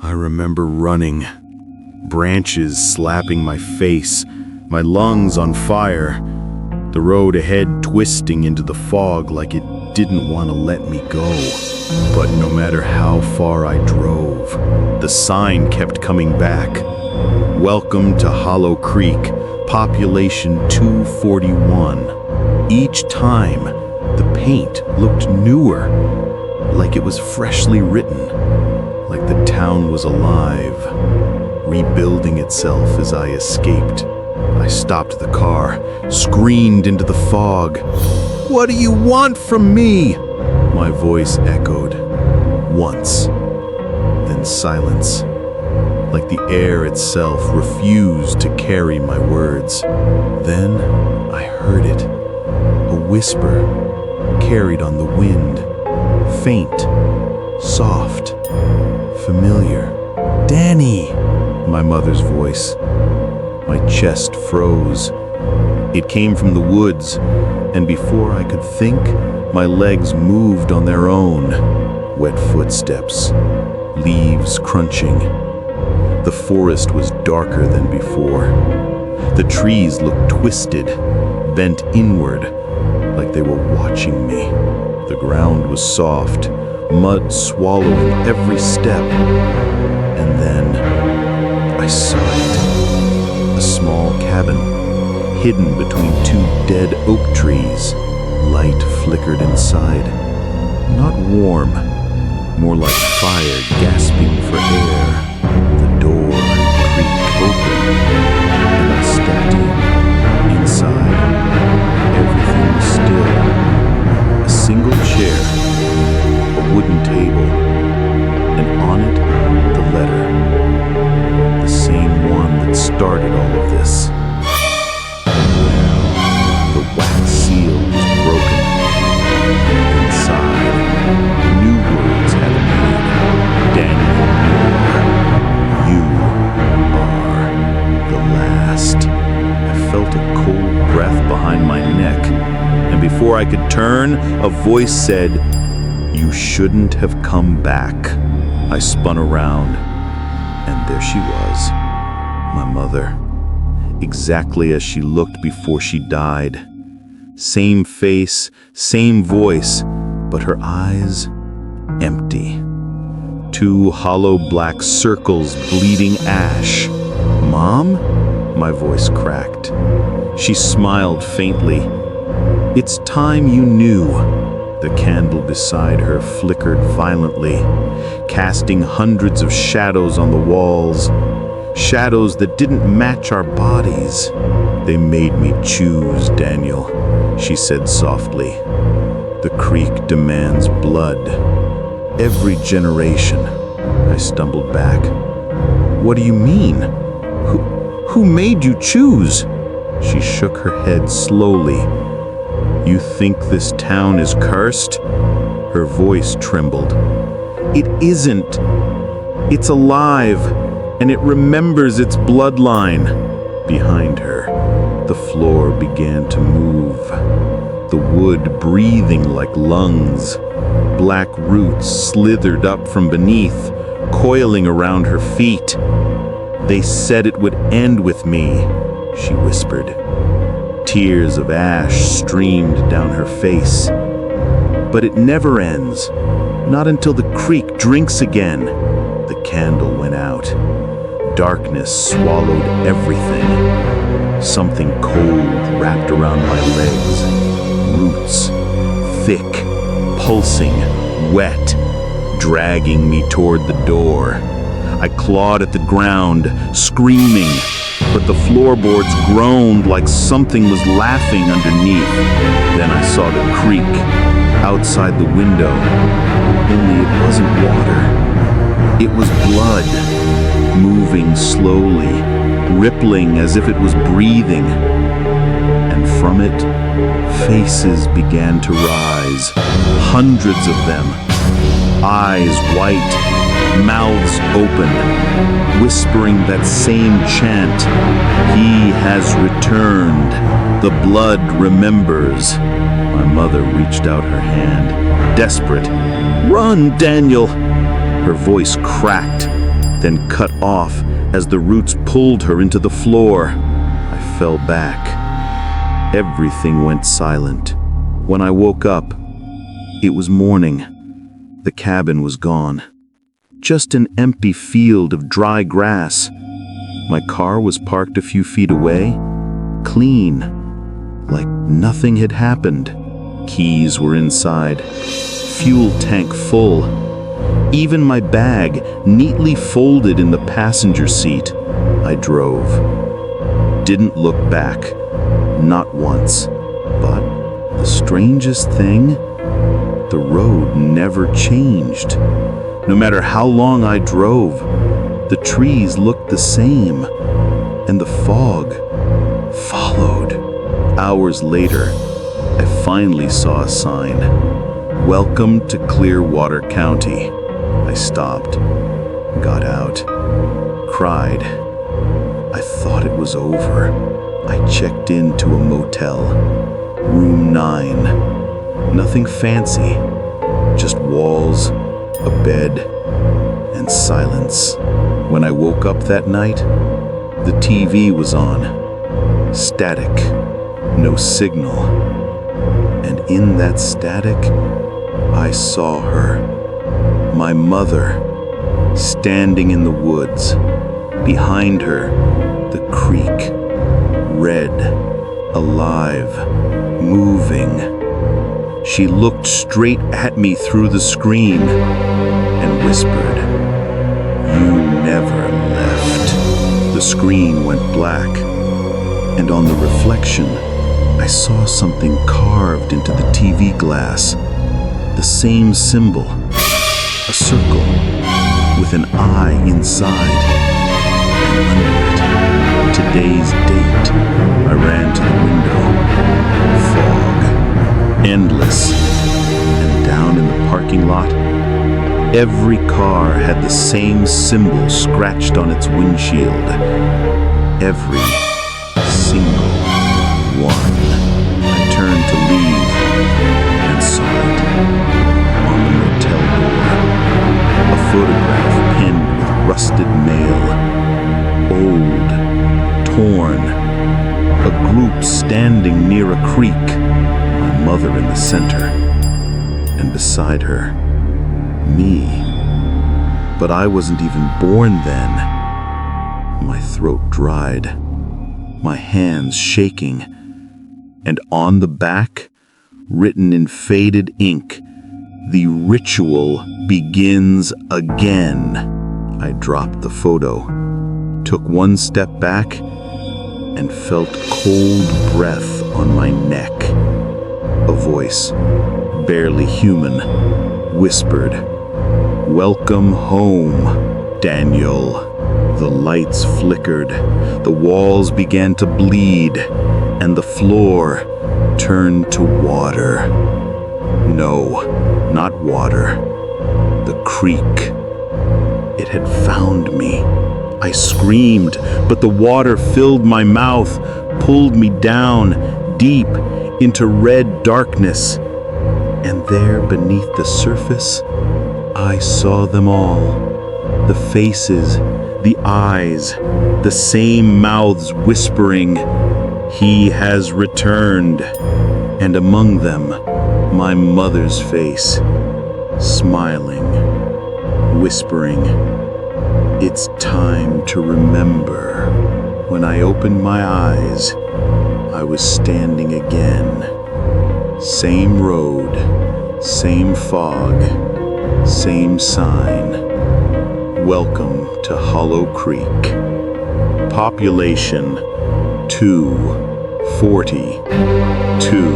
I remember running, branches slapping my face, my lungs on fire, the road ahead twisting into the fog like it didn't want to let me go. But no matter how far I drove, the sign kept coming back. Welcome to Hollow Creek, population 241. Each time, the paint looked newer, like it was freshly written, like the town was alive, rebuilding itself as I escaped. I stopped the car, screamed into the fog. "What do you want from me?" My voice echoed. Once, then silence, like the air itself refused to carry my words. Then I heard it, a whisper carried on the wind, faint, soft, familiar. "Danny!" My mother's voice. My chest froze. It came from the woods, and before I could think, my legs moved on their own. Wet footsteps, leaves crunching. The forest was darker than before. The trees looked twisted, bent inward, like they were watching me. The ground was soft, mud swallowing every step. And then I saw it. A small cabin, hidden between two dead oak trees. Light flickered inside. Not warm, more like fire gasping for air. The door creaked open, and I stepped in. Inside, everything was still. A single chair, a wooden table, and on it, the letter. The same one that started all of this. The wax seal was broken. Inside, new words had appeared. Daniel Moore, you are the last. I felt a cold breath behind my neck, and before I could turn, a voice said, "You shouldn't have come back." I spun around, and there she was, my mother, exactly as she looked before she died. Same face, same voice, but her eyes empty. Two hollow black circles bleeding ash. "Mom?" My voice cracked. She smiled faintly. "It's time you knew." The candle beside her flickered violently, casting hundreds of shadows on the walls. Shadows that didn't match our bodies. "They made me choose, Daniel," she said softly. "The creek demands blood. Every generation." I stumbled back. "What do you mean? Who made you choose?" She shook her head slowly. "You think this town is cursed?" Her voice trembled. "It isn't. It's alive, and it remembers its bloodline." Behind her, the floor began to move, the wood breathing like lungs. Black roots slithered up from beneath, coiling around her feet. "They said it would end with me," she whispered. Tears of ash streamed down her face. "But it never ends, not until the creek drinks again." The candle went out. Darkness swallowed everything. Something cold wrapped around my legs. Roots, thick, pulsing, wet, dragging me toward the door. I clawed at the ground, screaming, but the floorboards groaned like something was laughing underneath. Then I saw the creek outside the window. Only it wasn't water. It was blood, moving slowly, rippling as if it was breathing. And from it, faces began to rise, hundreds of them, eyes white, mouths open, whispering that same chant, "He has returned. The blood remembers." My mother reached out her hand, desperate. "Run, Daniel!" Her voice cracked. then cut off as the roots pulled her into the floor. I fell back. Everything went silent. When I woke up, it was morning. The cabin was gone. Just an empty field of dry grass. My car was parked a few feet away, clean, like nothing had happened. Keys were inside, fuel tank full. Even my bag neatly folded in the passenger seat. I drove. Didn't look back, not once. But the strangest thing, the road never changed. No matter how long I drove, the trees looked the same, and the fog followed. Hours later, I finally saw a sign. Welcome to Clearwater County. I stopped, got out, cried. I thought it was over. I checked into a motel, room 9. Nothing fancy, just walls, a bed, and silence. When I woke up that night, the TV was on. Static, no signal. And in that static, I saw her, my mother, standing in the woods. Behind her, the creek, red, alive, moving. She looked straight at me through the screen and whispered, "You never left." The screen went black, and on the reflection, I saw something carved into the TV glass. The same symbol, a circle with an eye inside. And under it, today's date. I ran to the window. Fog, endless, and down in the parking lot, every car had the same symbol scratched on its windshield. Every single one. I turned to leave and saw it on the motel door. A photograph pinned with rusted mail. Old, torn. A group standing near a creek. My mother in the center. And beside her, me. But I wasn't even born then. My throat dried, my hands shaking, and on the back, written in faded ink, "The ritual begins again." I dropped the photo, took one step back, and felt cold breath on my neck. A voice, barely human, whispered, "Welcome home, Daniel." The lights flickered, the walls began to bleed, and the floor turned to water. No, not water. The creek. It had found me. I screamed, but the water filled my mouth, pulled me down, deep into red darkness. And there beneath the surface, I saw them all. The faces, the eyes, the same mouths whispering, "He has returned." And among them, my mother's face, smiling, whispering, "It's time to remember." When I opened my eyes, I was standing again. Same road, same fog, same sign. Welcome to Hollow Creek. Population 242.